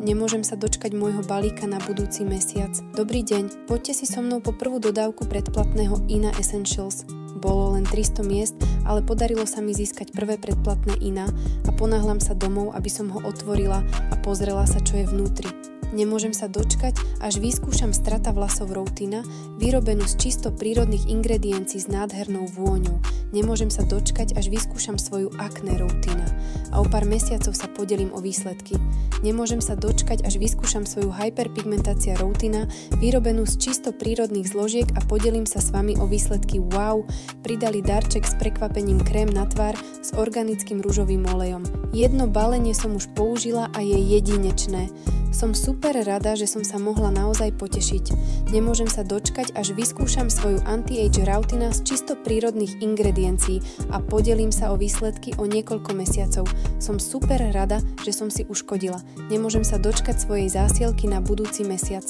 Nemôžem sa dočkať môjho balíka na budúci mesiac. Dobrý deň, poďte si so mnou po prvú dodávku predplatného INA Essentials. Bolo len 300 miest, ale podarilo sa mi získať prvé predplatné INA a ponáhľam sa domov, aby som ho otvorila a pozrela sa, čo je vnútri. Nemôžem sa dočkať, až vyskúšam strata vlasov Routina, vyrobenú z čisto prírodných ingrediencií s nádhernou vôňou. Nemôžem sa dočkať, až vyskúšam svoju akné Routina a o pár mesiacov sa podelím o výsledky. Nemôžem sa dočkať, až vyskúšam svoju hyperpigmentácia Routina, vyrobenú z čisto prírodných zložiek a podelím sa s vami o výsledky. Wow, pridali darček s prekvapením krém na tvár s organickým ružovým olejom. Jedno balenie som už použila a je jedinečné. Som super rada, že som sa mohla naozaj potešiť. Nemôžem sa dočkať, až vyskúšam svoju anti-age Routina z čisto prírodných ingrediencií a podelím sa o výsledky o niekoľko mesiacov. Som super rada, že som si uškodila. Nemôžem sa dočkať svojej zásielky na budúci mesiac.